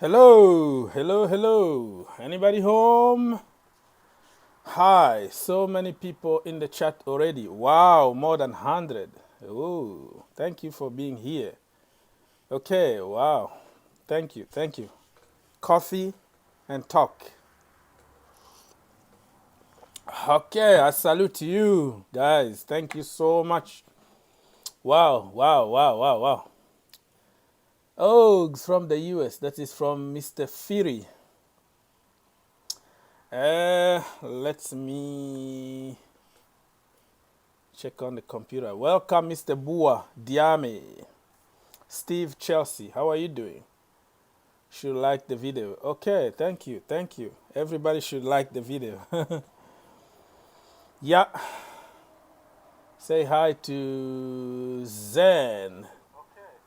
Hello, hello, hello. Anybody home? Hi, so many people in the chat already. Wow, more than 100. Oh, thank you for being here. Okay, wow. Thank you, thank you. Coffee and talk. Okay, I salute you guys. Thank you so much. Wow, wow, wow, wow, wow. Oh, it's from the US. That is from Mr. Fury. Let me check on the computer. Welcome, Mr. Bua Diame. Steve Chelsea, how are you doing? Should like the video. Okay, thank you, thank you. Everybody should like the video. Yeah, say hi to Zen.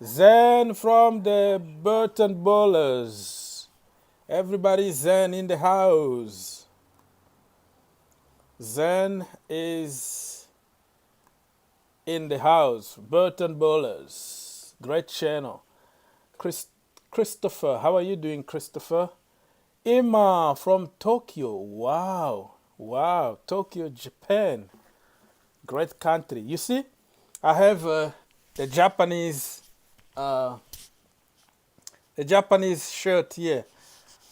Zen from the Burton Bowlers. Everybody Zen in the house. Zen is in the house. Burton Bowlers. Great channel. Christopher, how are you doing, Christopher? Emma from Tokyo. Wow. Wow. Tokyo, Japan. Great country. You see, I have the Japanese uh, the Japanese shirt here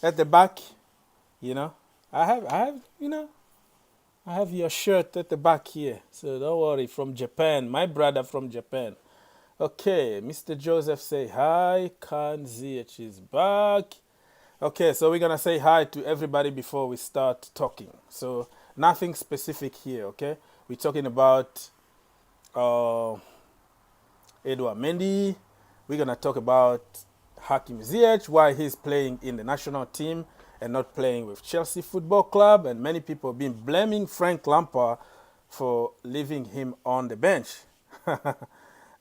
at the back. You know, I have your shirt at the back here. So don't worry. From Japan, my brother from Japan. Okay, Mr. Joseph say hi. Khan Ziyech is back. Okay, so we're gonna say hi to everybody before we start talking. So nothing specific here, okay? We're talking about Edouard Mendy. We're gonna talk about Hakim Ziyech, why he's playing in the national team and not playing with Chelsea Football Club, and many people have been blaming Frank Lampard for leaving him on the bench.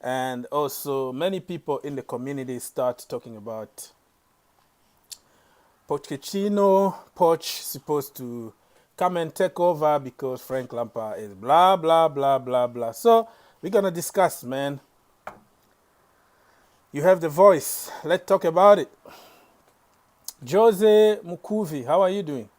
And also many people in the community start talking about Pochettino, Poch supposed to come and take over because Frank Lampard is blah, blah, blah, blah, blah. So we're going to discuss, man. You have the voice. Let's talk about it. Jose Mukuvi, how are you doing?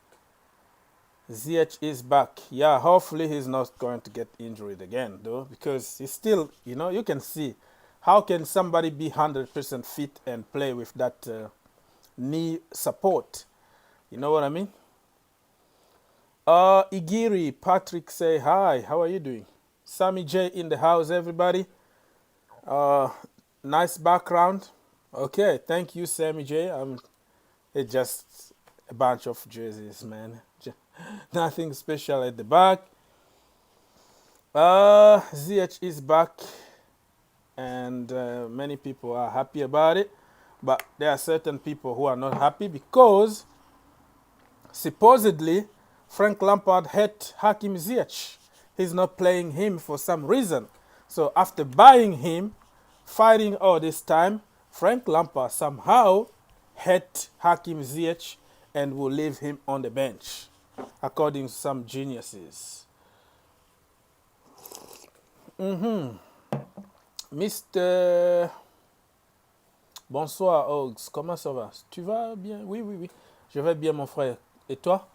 Ziyech is back. Yeah, hopefully he's not going to get injured again, though, because he's still, you can see how can somebody be 100% fit and play with that knee support. You know what I mean? Igiri, Patrick say hi. How are you doing? Sammy J in the house, everybody. Nice background. Okay, thank you, Sammy J. It's just a bunch of jerseys, man. Nothing special at the back. Ziyech is back, and many people are happy about it. But there are certain people who are not happy because supposedly Frank Lampard hate Hakim Ziyech. He's not playing him for some reason. So after buying him, fighting all this time, Frank Lampard somehow hate Hakim Ziyech and will leave him on the bench, according to some geniuses. Mr. Bonsoir, Ogs. Comment ça va? Tu vas bien? Oui, oui, oui. Je vais bien, mon frère. Et toi?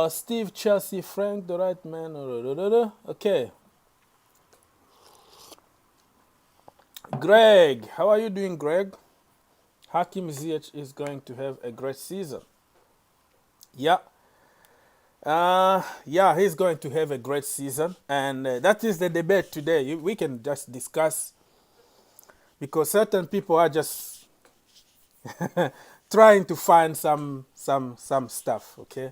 Steve, Chelsea, Frank, the right man. Okay. Greg, how are you doing, Greg? Hakim Ziyech is going to have a great season. Yeah. Yeah, he's going to have a great season. And that is the debate today. We can just discuss, because certain people are just trying to find some stuff, okay?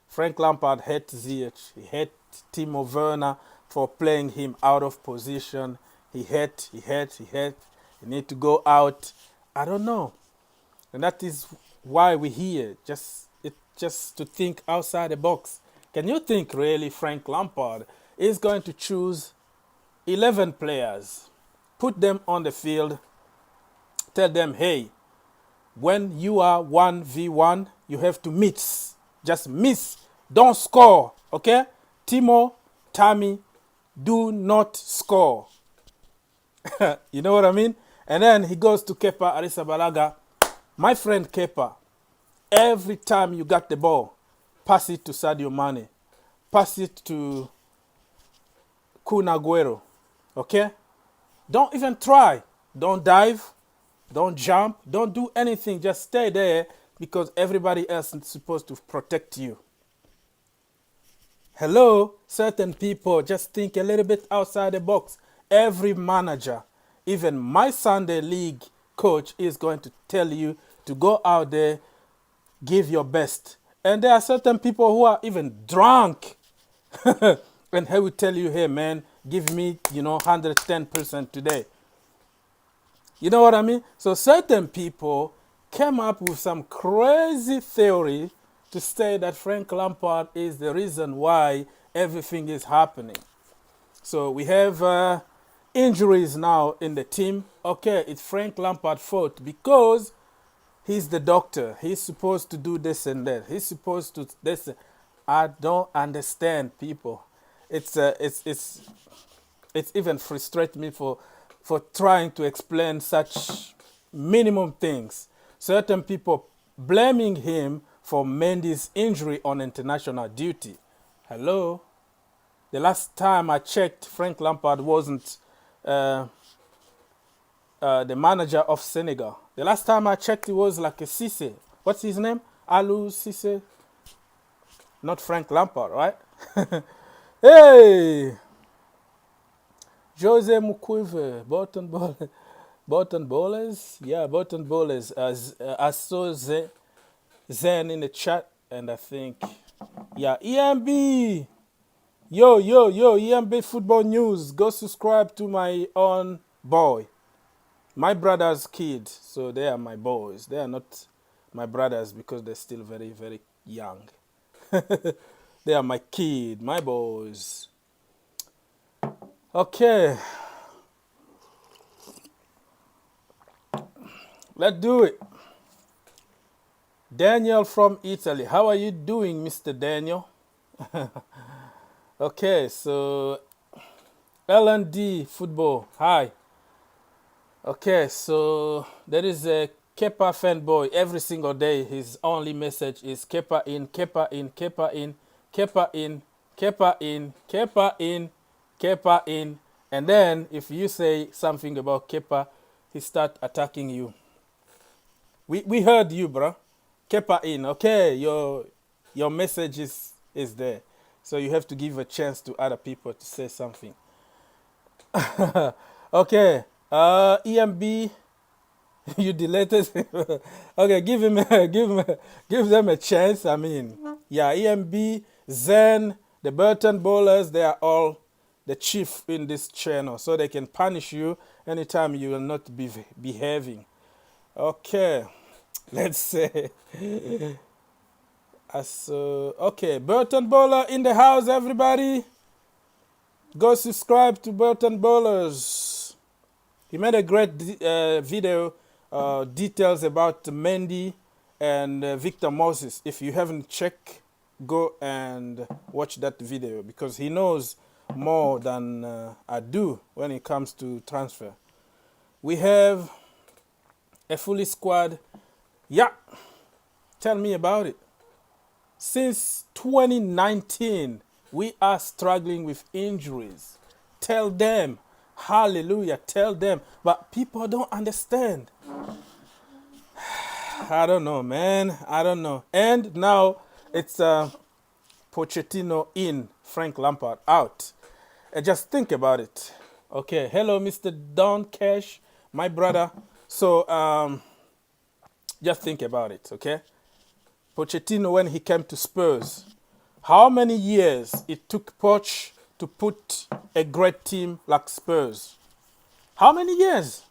Frank Lampard hates Ziyech. He hates Timo Werner for playing him out of position. He hates. He need to go out. I don't know. And that is why we're here. Just to think outside the box. Can you think really Frank Lampard is going to choose 11 players, put them on the field, tell them, hey, when you are 1v1, you have to miss. Just miss. Don't score. Okay? Timo, Tammy, do not score. You know what I mean? And then he goes to Kepa Arrizabalaga. My friend Kepa, Every time you got the ball, pass it to Sadio Mane. Pass it to Kun Aguero. Okay? Don't even try. Don't dive. Don't jump. Don't do anything. Just stay there because everybody else is supposed to protect you. Hello? Certain people just think a little bit outside the box. Every manager, even my Sunday league coach, is going to tell you to go out there, give your best. And there are certain people who are even drunk. And he will tell you, hey man, give me, 110% today. You know what I mean? So certain people came up with some crazy theory to say that Frank Lampard is the reason why everything is happening. So we have injuries now in the team. Okay, it's Frank Lampard's fault because he's the doctor. He's supposed to do this and that. He's supposed to this. I don't understand, people. It's even frustrates me for trying to explain such minimum things. Certain people blaming him for Mendy's injury on international duty. Hello? The last time I checked, Frank Lampard wasn't the manager of Senegal. The last time I checked, it was like a Cisse. What's his name? Alou Cisse? Not Frank Lampard, right? Hey! Jose Mukwege, Bolton Bowlers. Yeah, Bolton Bowlers. I saw Zen in the chat, and I think, yeah, EMB. Yo, EMB Football News. Go subscribe to my own boy. My brother's kid. So they are my boys. They are not my brothers because they're still very, very young. They are my kid, my boys. Okay. Let's do it. Daniel from Italy. How are you doing, Mr. Daniel? Okay, so L&D football. Hi. Okay, so there is a Kepa fanboy. Every single day, his only message is Kepa in, Kepa in, Kepa in, Kepa in, Kepa in, Kepa in, Kepa in. And then if you say something about Kepa, he start attacking you. We heard you, bro. Kepa in. Okay, your message is there. So you have to give a chance to other people to say something. Okay. EMB, you deleted. Okay, give them a chance. I mean, yeah, EMB, Zen, the Burton Bowlers, they are all the chief in this channel, so they can punish you anytime you will not be behaving. Okay, let's say. Okay, Burton Bowler in the house, everybody. Go subscribe to Burton Bowlers. He made a great video, details about Mendy and Victor Moses. If you haven't checked, go and watch that video because he knows more than I do when it comes to transfer. We have a fully squad. Yeah, tell me about it. Since 2019, we are struggling with injuries. Tell them. Hallelujah, tell them. But people don't understand. I don't know, man. I don't know. And now it's Pochettino in, Frank Lampard out. Just think about it. Okay, hello, Mr. Don Cash, my brother. So just think about it, okay? Pochettino, when he came to Spurs, how many years it took Poch to put a great team like Spurs? How many years?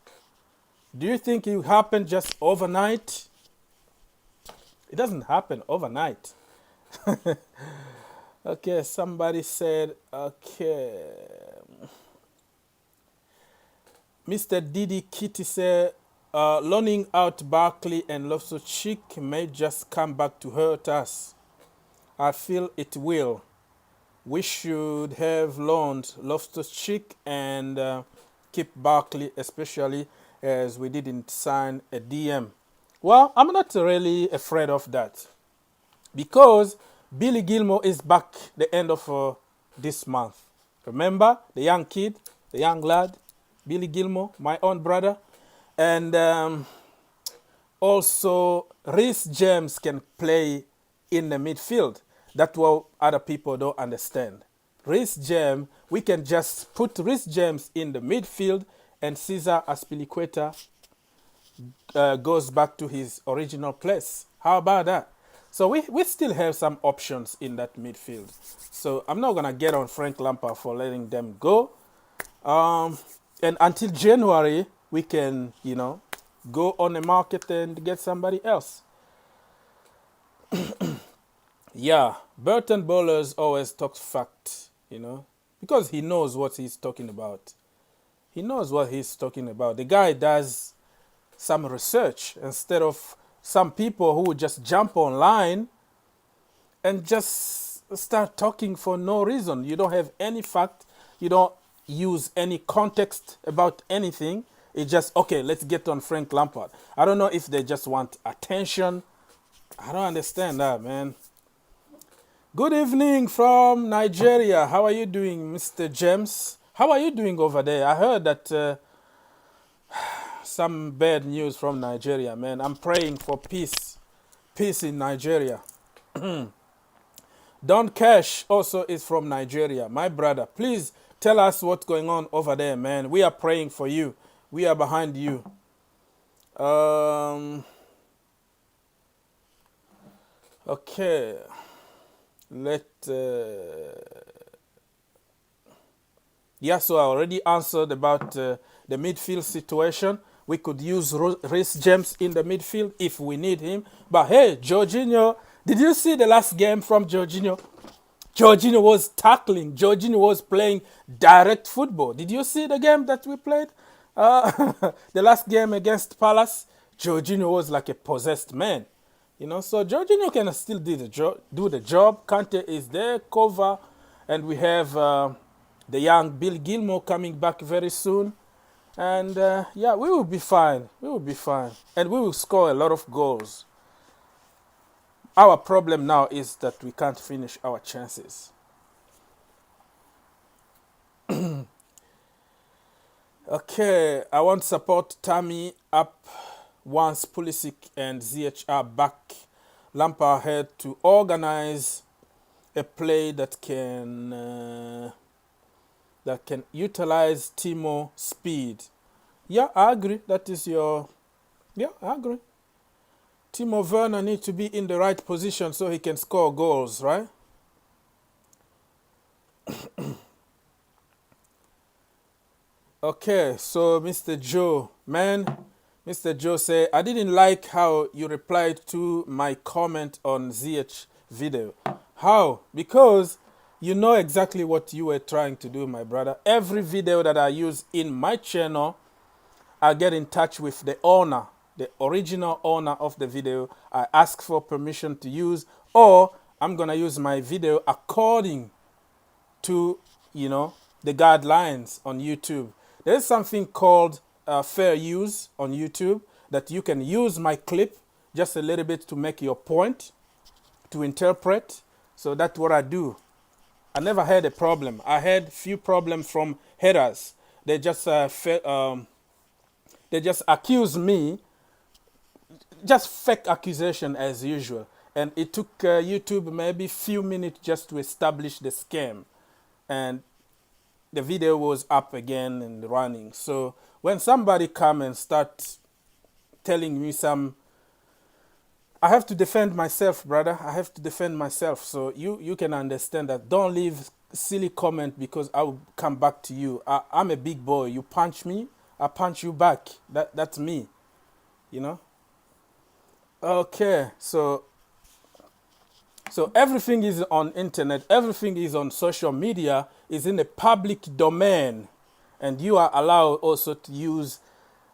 Do you think it happened just overnight? It doesn't happen overnight. Okay, somebody said, okay. Mr. Didi Kitty said, loaning out Barkley and Loftus-Cheek may just come back to hurt us. I feel it will. We should have loaned Loftus-Cheek and keep Barkley, especially as we didn't sign a DM. Well, I'm not really afraid of that because Billy Gilmore is back the end of this month. Remember the young kid, the young lad, Billy Gilmore, my own brother, and also Reece James can play in the midfield. That's what other people don't understand. Reece James, we can just put Reece James in the midfield, and Cesar Azpilicueta goes back to his original place. How about that? So we still have some options in that midfield. So I'm not going to get on Frank Lampard for letting them go. And until January, we can, go on the market and get somebody else. Yeah, Burton Bowlers always talks fact, because he knows what he's talking about. He knows what he's talking about. The guy does some research instead of some people who just jump online and just start talking for no reason. You don't have any fact. You don't use any context about anything. It's just, okay, let's get on Frank Lampard. I don't know if they just want attention. I don't understand that, man. Good evening from Nigeria. How are you doing, Mr. James? How are you doing over there? I heard that some bad news from Nigeria, man. I'm praying for peace. Peace in Nigeria. Don Cash also is from Nigeria. My brother, please tell us what's going on over there, man. We are praying for you. We are behind you. Okay. So I already answered about the midfield situation. We could use Reece James in the midfield if we need him. But hey, Jorginho, did you see the last game from Jorginho? Jorginho was tackling. Jorginho was playing direct football. Did you see the game that we played? The last game against Palace, Jorginho was like a possessed man. So Jorginho can still do the job. Kante is there, cover, and we have the young Bill Gilmore coming back very soon. And we will be fine. We will be fine. And we will score a lot of goals. Our problem now is that we can't finish our chances. Okay, I want to support Tammy up once Pulisic and Ziyech are back. Lampard had to organize a play that can utilize Timo speed. Yeah, I agree. That is your... Yeah, I agree. Timo Werner needs to be in the right position so he can score goals, right? Okay, so Mr. Joe, man, Mr. Joe say, I didn't like how you replied to my comment on Ziyech video. How? Because you know exactly what you were trying to do, my brother. Every video that I use in my channel, I get in touch with the owner, the original owner of the video. I ask for permission to use, or I'm going to use my video according to, the guidelines on YouTube. There's something called fair use on YouTube that you can use my clip just a little bit to make your point, to interpret. So that's what I do. I never had a problem. I had few problems from haters. They just accuse me, just fake accusation as usual. And it took YouTube maybe few minutes just to establish the scam. And the video was up again and running. So when somebody come and start telling me I have to defend myself, brother. I have to defend myself. So you can understand that. Don't leave silly comment because I will come back to you. I'm a big boy. You punch me, I punch you back. That's me, Okay, so everything is on internet, everything is on social media, is in a public domain. And you are allowed also to use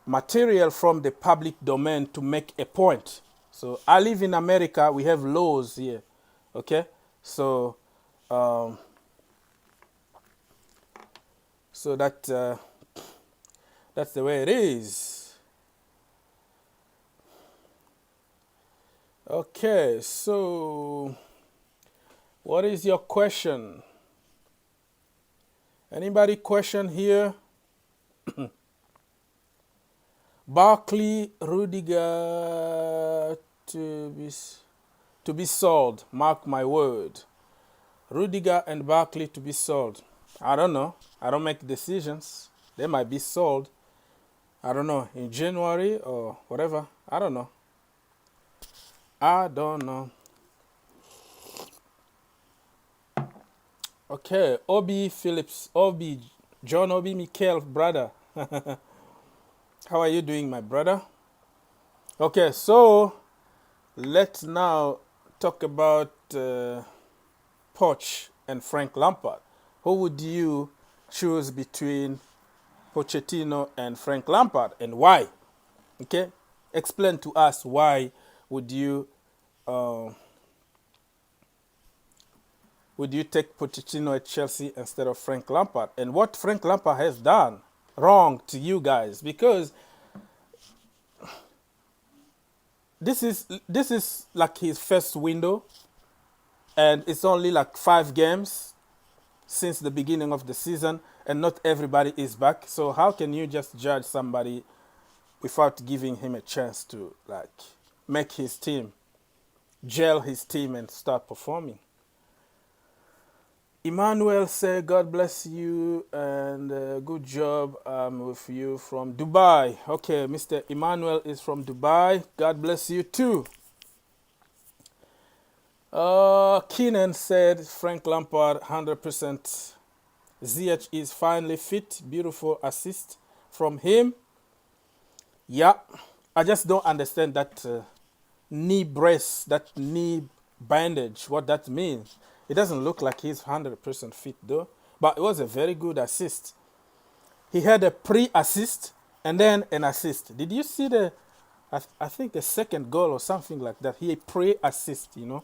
material from the public domain to make a point. So I live in America, we have laws here, okay? So that's the way it is. Okay, so what is your question? Anybody question here? Barkley, Rudiger to be sold. Mark my word. Rudiger and Barkley to be sold. I don't know. I don't make decisions. They might be sold. I don't know, in January or whatever. I don't know. I don't know. Okay, Obi Phillips, Obi, John Obi Mikel, brother. How are you doing, my brother? Okay, so let's now talk about Poch and Frank Lampard. Who would you choose between Pochettino and Frank Lampard, and why? Okay, explain to us why would you uh, take Pochettino at Chelsea instead of Frank Lampard, and what Frank Lampard has done wrong to you guys, because this is like his first window, and it's only like 5 games since the beginning of the season, and not everybody is back. So how can you just judge somebody without giving him a chance to like make his team, gel his team, and start performing? Emmanuel said, God bless you and good job with you from Dubai. Okay, Mr. Emmanuel is from Dubai. God bless you too. Keenan said, Frank Lampard, 100%. Ziyech is finally fit. Beautiful assist from him. Yeah, I just don't understand that knee brace, that knee bandage, what that means. It doesn't look like he's 100% fit though, but it was a very good assist. He had a pre-assist and then an assist. Did you see I think the second goal or something like that? He pre-assist, you know.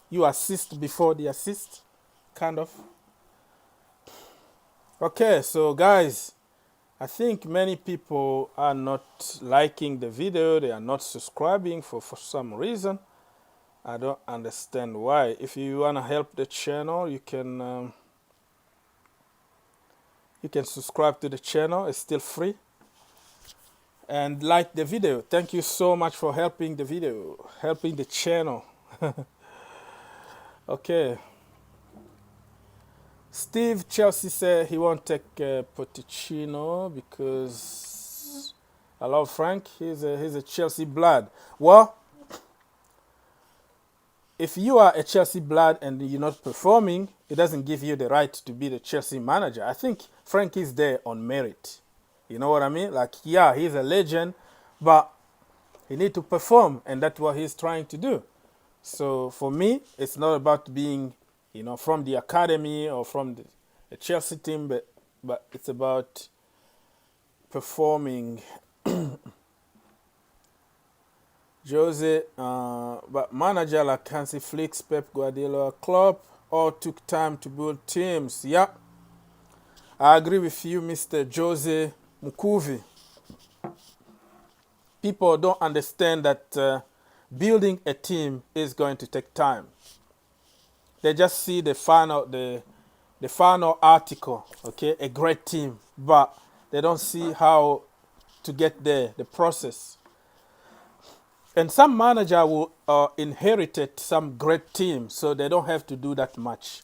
You assist before the assist, kind of. Okay, so guys, I think many people are not liking the video. They are not subscribing for some reason. I don't understand why. If you want to help the channel, you can subscribe to the channel. It's still free. And like the video. Thank you so much for helping the video, helping the channel. Okay. Steve Chelsea said he won't take Pochettino because I love Frank. He's a Chelsea blood. Well, if you are a Chelsea blood and you're not performing, it doesn't give you the right to be the Chelsea manager. I think Frank is there on merit. You know what I mean? Like, yeah, he's a legend, but he needs to perform, and that's what he's trying to do. So for me, it's not about being, you know, from the academy or from the Chelsea team, but it's about performing. Jose, but manager like Hansi Flick, Pep Guardiola, Klopp all took time to build teams. Yeah, I agree with you, Mr. Jose Mukuvi. People don't understand that building a team is going to take time. They just see the final article, okay, a great team, but they don't see how to get there, the process. And some manager will inherited some great team, so they don't have to do that much.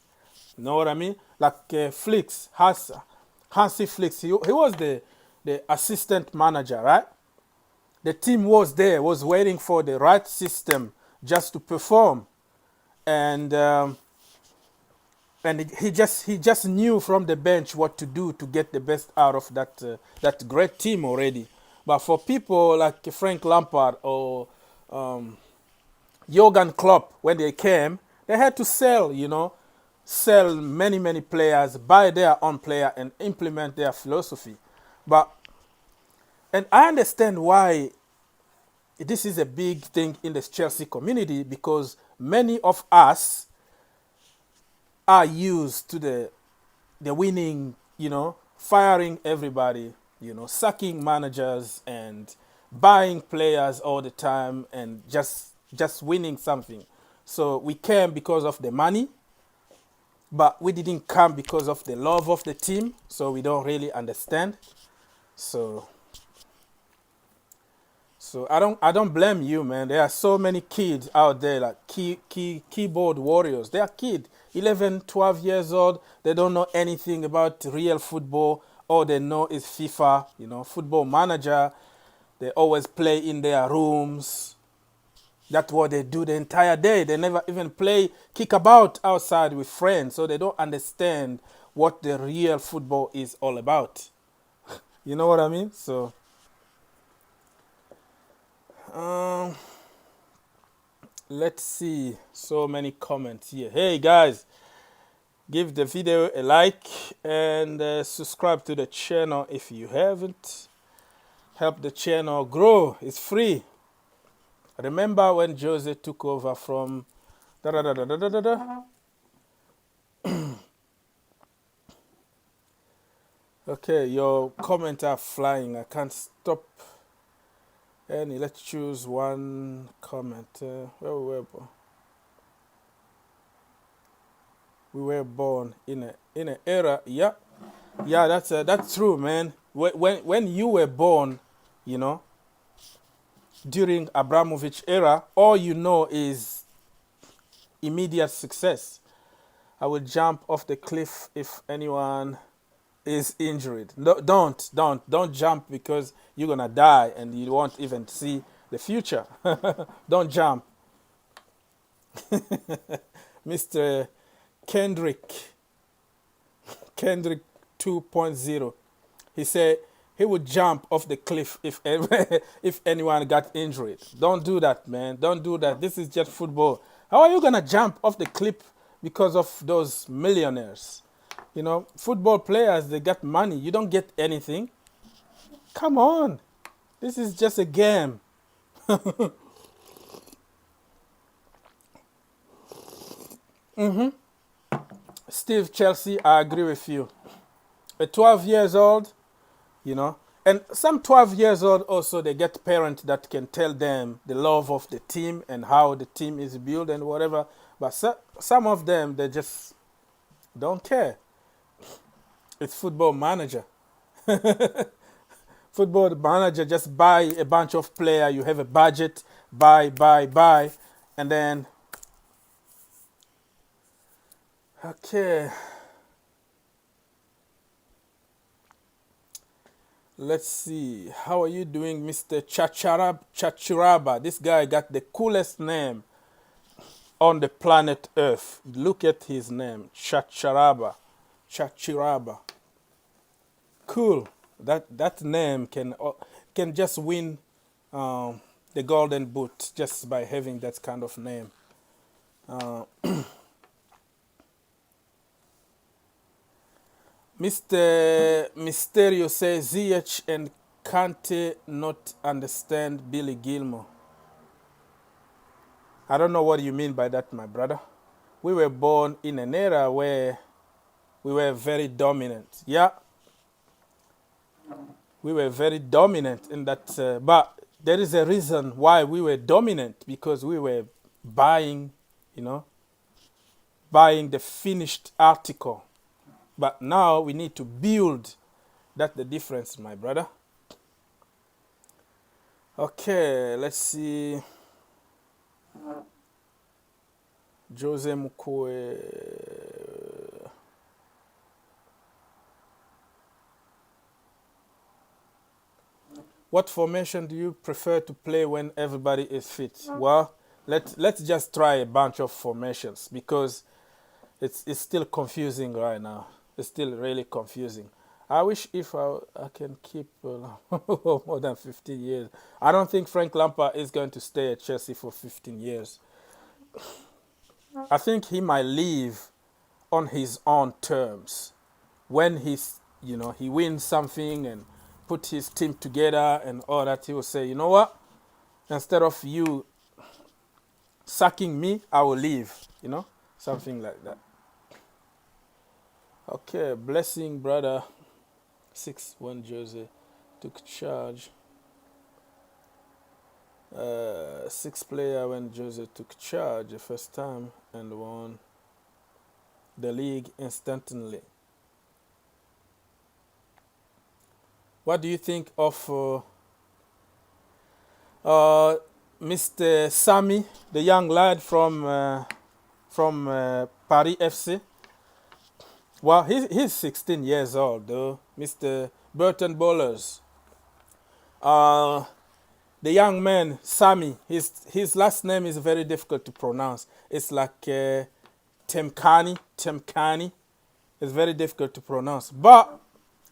You know what I mean? Like Flicks, Hansi Flicks, he was the assistant manager, right? The team was there, was waiting for the right system just to perform. And he just knew from the bench what to do to get the best out of that great team already. But for people like Frank Lampard or Jurgen Klopp, when they came, they had to sell, you know, sell many players, buy their own player, and implement their philosophy. And I understand why this is a big thing in the Chelsea community, because many of us are used to the winning, you know, firing everybody, you know, sacking managers and buying players all the time and just just winning something. So we came because of the money, but we didn't come because of the love of the team. So we don't really understand. So I don't blame you, man. There are so many kids out there, like keyboard warriors. They are kids, 11, 12 years old. They don't know anything about real football. All they know is FIFA, football manager. They always play in their rooms. That's what they do the entire day. They never even kick about outside with friends. So they don't understand what the real football is all about. You know what I mean? So, um, let's see. So many comments here. Hey guys, give the video a like and subscribe to the channel if you haven't. Help the channel grow. It's free. Remember when Jose took over from da da da da da da da da? Okay, your comments are flying. I can't stop any. Let's choose one comment. Where we were born in an era. Yeah, that's true, man. When you were born, during Abramovich era, all you know is immediate success. I will jump off the cliff if anyone is injured. No, don't jump because you're gonna die and you won't even see the future. Don't jump. Mr. Kendrick 2.0. He said he would jump off the cliff if if anyone got injured. Don't do that, man. Don't do that. This is just football. How are you gonna jump off the cliff because of those millionaires? Football players, they got money. You don't get anything. Come on. This is just a game. Steve Chelsea, I agree with you. A 12 years old, and some 12 years old also, they get parents that can tell them the love of the team and how the team is built and whatever. But some of them, they just don't care. It's football manager. Football manager just buy a bunch of players. You have a budget, buy, and then okay. Let's see. How are you doing, Mr. Chachuraba? This guy got the coolest name on the planet Earth. Look at his name, Chachuraba. Cool. That name can just win the Golden Boot just by having that kind of name. Mr. Mysterio says Ziyech and Kante not understand Billy Gilmore. I don't know what you mean by that, my brother. We were born in an era where we were very dominant. Yeah, we were very dominant in that. But there is a reason why we were dominant, because we were buying the finished article. But now we need to build. That's the difference, my brother. Okay, let's see. Jose Mukwe. What formation do you prefer to play when everybody is fit? Well, let's just try a bunch of formations, because it's still confusing right now. It's still really confusing. I wish if I can keep more than 15 years. I don't think Frank Lampard is going to stay at Chelsea for 15 years. I think he might leave on his own terms. When he wins something and put his team together and all that, he will say, you know what? Instead of you sacking me, I will leave. Something like that. Okay, blessing, brother. 6-1 Jose took charge. Sixth player when Jose took charge the first time and won the league instantly. What do you think of Mr. Sami, the young lad from Paris FC? Well, he's 16 years old, though. Mr. Burton Bowlers. The young man, Sami, his last name is very difficult to pronounce. It's like Temkani. It's very difficult to pronounce. But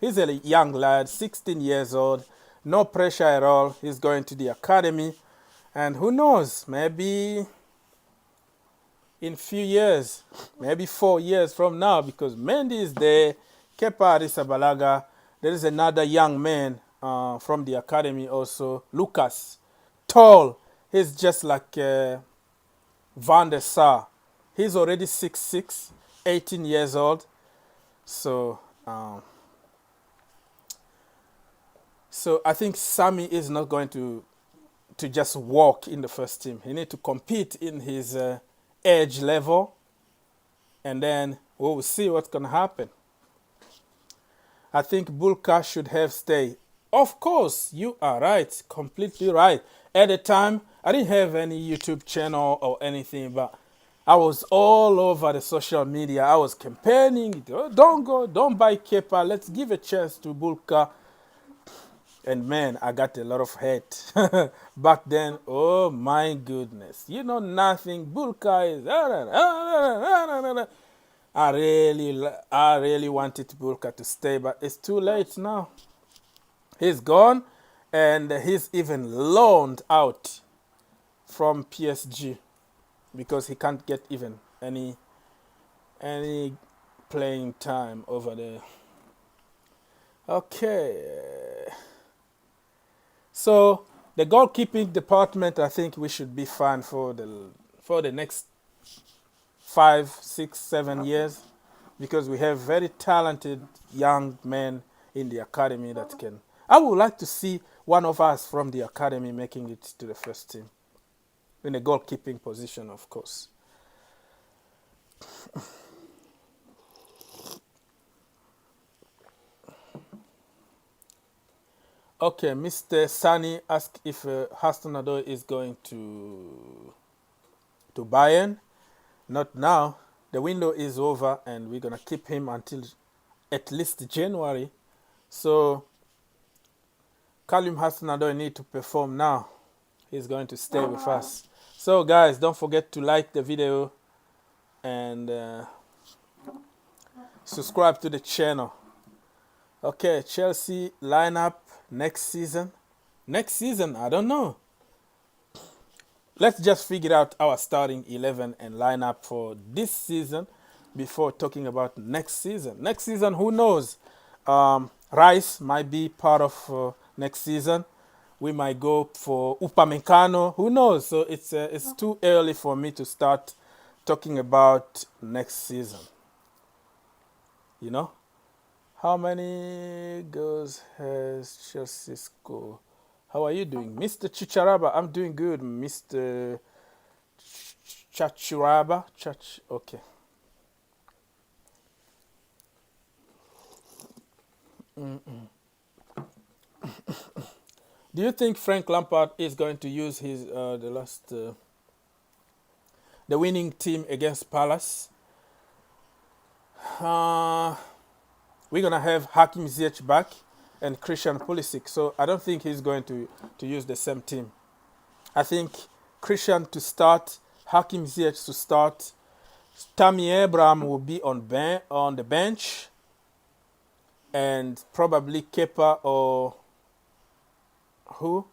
he's a young lad, 16 years old. No pressure at all. He's going to the academy. And who knows, maybe in few years, maybe 4 years from now, because Mendy is there, Kepa Arrizabalaga, there is another young man from the academy also, Lucas, tall. He's just like Van der Sar. He's already 6'6", 18 years old. So I think Sami is not going to just walk in the first team. He needs to compete in his age level, and then we will see what's going to happen. I think Bulka should have stayed. Of course, you are right, completely right. At the time, I didn't have any YouTube channel or anything, but I was all over the social media. I was campaigning, don't go, don't buy Kepa, let's give a chance to Bulka. And man, I got a lot of hate back then. Oh my goodness. You know nothing. Bulka is... I really wanted Bulka to stay, but it's too late now. He's gone, and he's even loaned out from PSG because he can't get even any playing time over there. Okay. So the goalkeeping department, I think we should be fine for the next 5, 6, 7 years, because we have very talented young men in the academy that can. I would like to see one of us from the academy making it to the first team in a goalkeeping position, of course. Okay, Mr. Sani asked if Hassanado is going to Bayern. Not now. The window is over, and we're gonna keep him until at least January. So Kalim Hassanado need to perform now. He's going to stay with us. So guys, don't forget to like the video and subscribe to the channel. Okay, Chelsea lineup next season. Next season, I don't know. Let's just figure out our starting 11 and lineup for this season before talking about next season. Next season, who knows? Rice might be part of next season. We might go for Upamecano. Who knows? So it's too early for me to start talking about next season. You know? How many goals has Chelsea scored? How are you doing? Mr. Chicharaba, I'm doing good. Mr. Chachuraba. Okay. Do you think Frank Lampard is going to use his the winning team against Palace? We're going to have Hakim Ziyech back and Christian Pulisic. So I don't think he's going to use the same team. I think Christian to start, Hakim Ziyech to start, Tammy Abraham will be on the bench, and probably Kepa or who?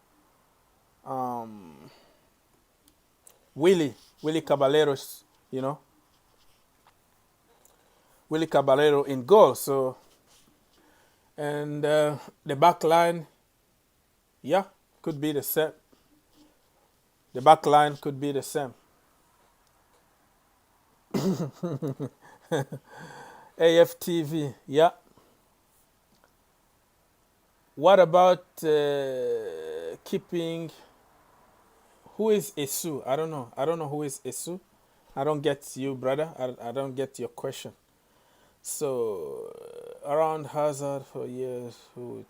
Willy Caballero, you know. Willy Caballero in goal. So, and the back line, yeah, could be the same. The back line could be the same. AFTV, yeah. What about keeping Who is Esu? I don't know. I don't know who is Esu. I don't get you, brother. I don't get your question. So, around Hazard for years. Who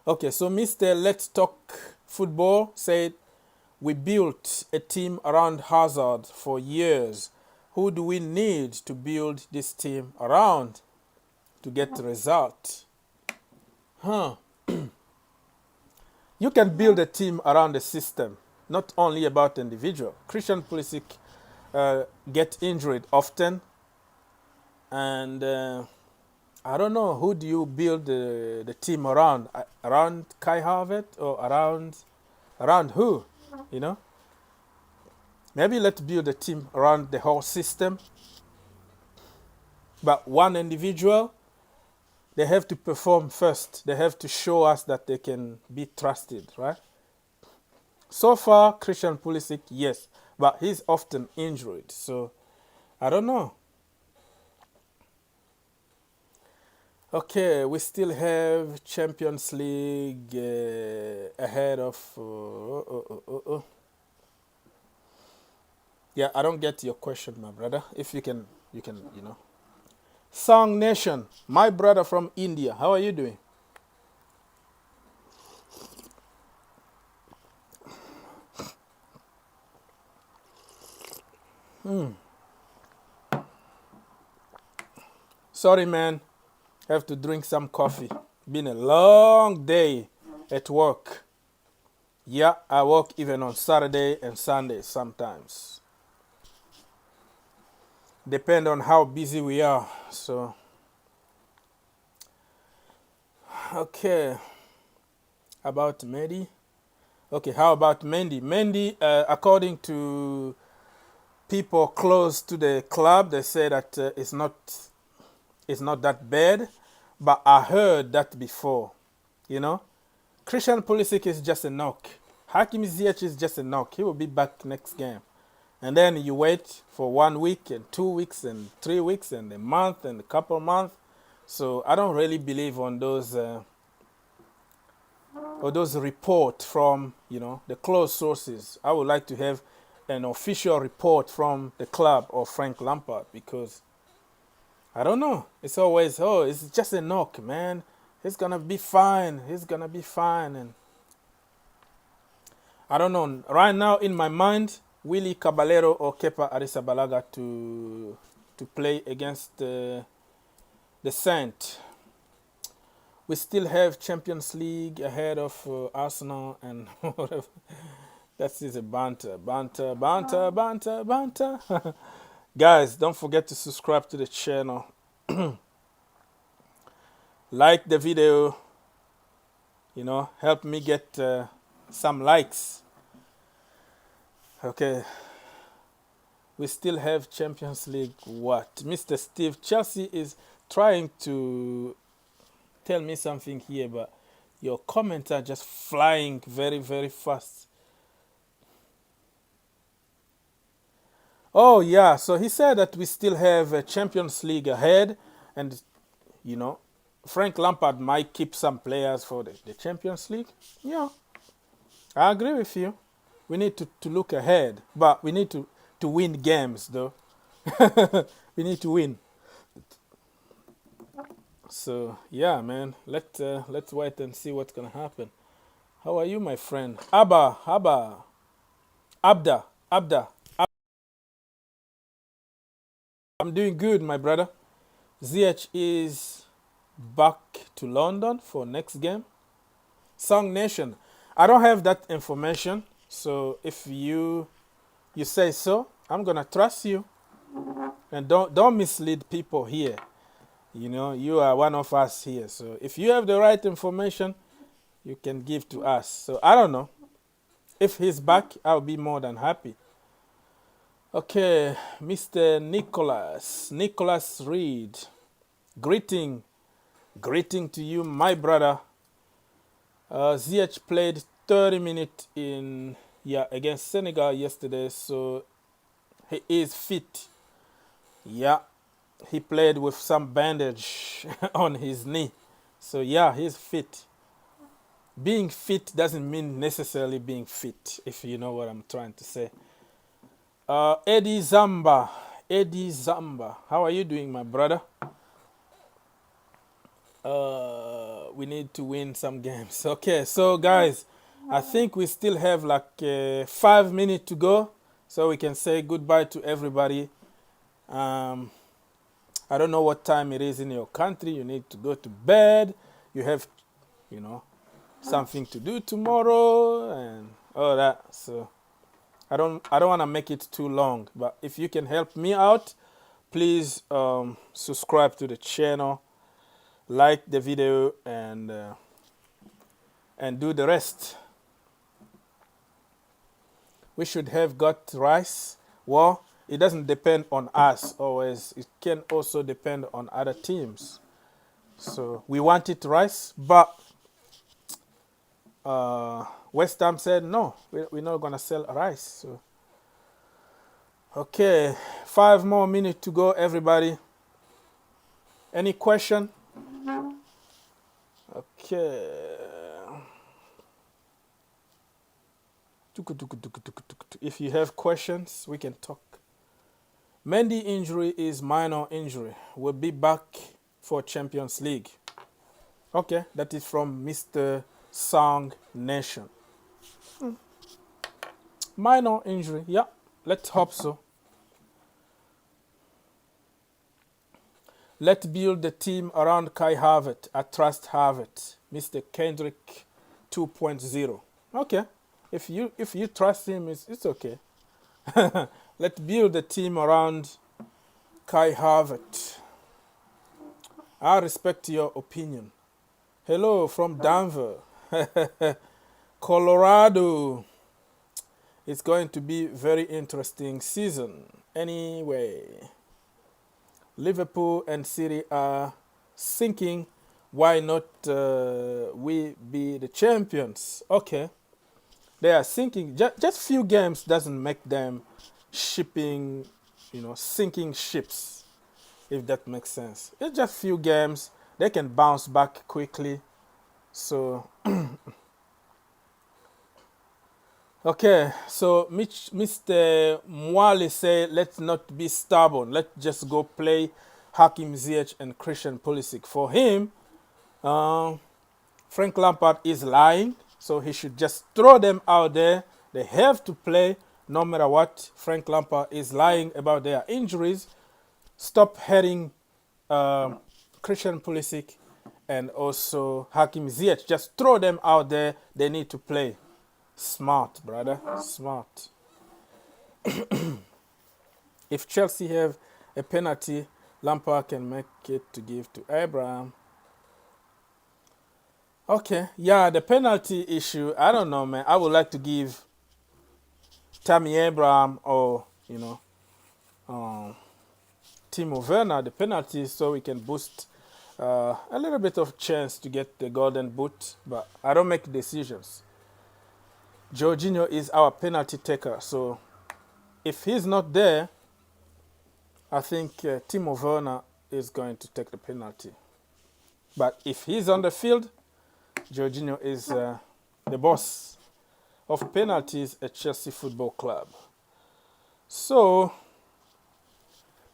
okay, so Mr. Let's Talk Football said, we built a team around Hazard for years. Who do we need to build this team around to get the result? Huh. You can build a team around a system, not only about individual. Christian Pulisic get injured often, and I don't know, who do you build the team around? Around Kai Havertz or around who? You know, maybe let's build a team around the whole system. But one individual, they have to perform first. They have to show us that they can be trusted, right? So far, Christian Pulisic, yes, but he's often injured, so I don't know. Okay, we still have Champions League ahead of. Yeah, I don't get your question, my brother. If you can, you know. Song Nation, my brother from India. How are you doing? Sorry, man. Have to drink some coffee. Been a long day at work. Yeah, I work even on Saturday and Sunday sometimes. Depend on how busy we are. So, okay. About Mendy. Okay, how about Mendy? Mendy, according to people close to the club, they say that it's not that bad. But I heard that before, you know. Christian Pulisic is just a knock. Hakim Ziyech is just a knock. He will be back next game. And then you wait for 1 week and 2 weeks and 3 weeks and a month and a couple months. So I don't really believe on those reports from, you know, the close sources. I would like to have an official report from the club or Frank Lampard, because I don't know. It's always, oh, it's just a knock, man. He's going to be fine. He's going to be fine. And I don't know. Right now, in my mind, Willy Caballero or Kepa Arrizabalaga to play against the Saint. We still have Champions League ahead of Arsenal and whatever. That is a banter. Guys, don't forget to subscribe to the channel. Like the video. You know, help me get some likes. Okay. We still have Champions League. What? Mr. Steve, Chelsea is trying to tell me something here, but your comments are just flying very, very fast. Oh, yeah. So he said that we still have a Champions League ahead. And, you know, Frank Lampard might keep some players for the Champions League. Yeah. I agree with you. We need to look ahead. But we need to win games, though. We need to win. So, yeah, man. Let's wait and see what's going to happen. How are you, my friend? Abda. I'm doing good, my brother. Ziyech is back to London for next game. Song Nation. I don't have that information, so if you say so, I'm gonna trust you. And don't mislead people here. You know, you are one of us here. So if you have the right information, you can give to us. So I don't know. If he's back, I'll be more than happy. Okay, Mr. Nicholas Reed. Greeting to you, my brother. Ziyech played 30 minutes against Senegal yesterday, so he is fit. Yeah, he played with some bandage on his knee, so yeah, he's fit. being fit doesn't mean necessarily being fit, if you know what I'm trying to say. Eddie Zamba. Eddie Zamba. How are you doing, my brother? We need to win some games. Okay, so guys, I think we still have like 5 minutes to go, so we can say goodbye to everybody. I don't know what time it is in your country. You need to go to bed. You have, something to do tomorrow and all that. So I don't want to make it too long. But if you can help me out, please subscribe to the channel, like the video, and do the rest. We should have got rice. Well, it doesn't depend on us always. It can also depend on other teams. So we wanted rice, but West Ham said no, we're not going to sell rice. So, okay, 5 more minutes to go, everybody. Any question? Okay. If you have questions, we can talk. Mendy injury is minor injury. Will be back for Champions League. Okay, that is from Mr. Song Nation. Minor injury, yeah, let's hope so. Let's build the team around Kai Havertz. I trust Havertz. Mr. Kendrick 2.0. Okay, if you trust him, it's okay. Let's build the team around Kai Havertz. I respect your opinion. Hello from Denver, Colorado. It's going to be very interesting season. Anyway, Liverpool and City are sinking. Why not we be the champions? Okay, they are sinking. Just few games doesn't make them sinking ships, if that makes sense. It's just few games. They can bounce back quickly. So, okay. So, Mr. Mwale say, let's not be stubborn. Let's just go play Hakim Ziyech and Christian Pulisic. For him, Frank Lampard is lying. So, he should just throw them out there. They have to play no matter what. Frank Lampard is lying about their injuries. Stop heading Christian Pulisic and also Hakim Ziyech. Just throw them out there. They need to play. Smart, brother. Smart. If Chelsea have a penalty, Lampard can make it to give to Abraham. Okay. Yeah, the penalty issue, I don't know, man. I would like to give Tammy Abraham or, Timo Werner the penalty so we can boost a little bit of chance to get the golden boot, but I don't make decisions. Jorginho is our penalty taker, so if he's not there, I think Timo Werner is going to take the penalty. But if he's on the field, Jorginho is the boss of penalties at Chelsea Football Club. So,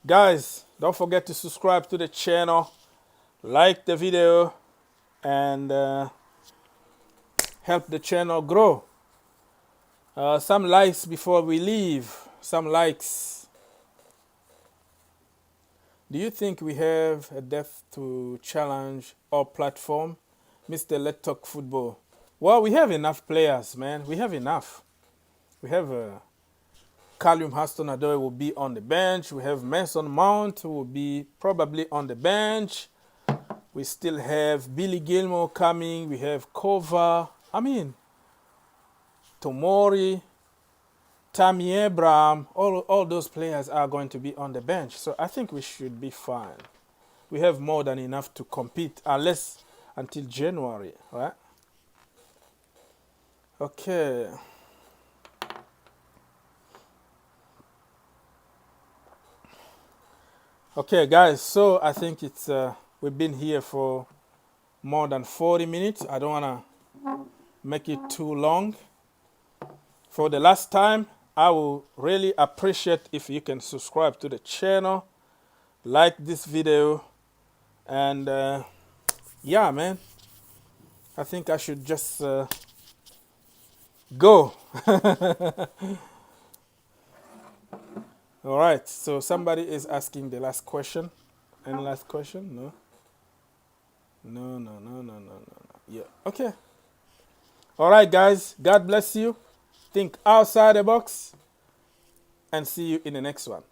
guys, don't forget to subscribe to the channel, like the video, and help the channel grow. Some likes before we leave. Some likes. Do you think we have a depth to challenge our platform? Mr. Let's Talk Football. Well, we have enough players, man. We have enough. We have Callum Hudson-Odoi will be on the bench. We have Mason Mount who will be probably on the bench. We still have Billy Gilmore coming. We have Kova. Tomori, Tammy Abraham. All those players are going to be on the bench. So I think we should be fine. We have more than enough to compete until January, right? Okay. Okay, guys, so I think we've been here for more than 40 minutes. I don't want to make it too long. For the last time, I will really appreciate if you can subscribe to the channel, like this video, and yeah, man, I think I should just go. All right, so somebody is asking the last question. Any last question? No? No. Yeah, okay. All right, guys, God bless you. Think outside the box, and see you in the next one.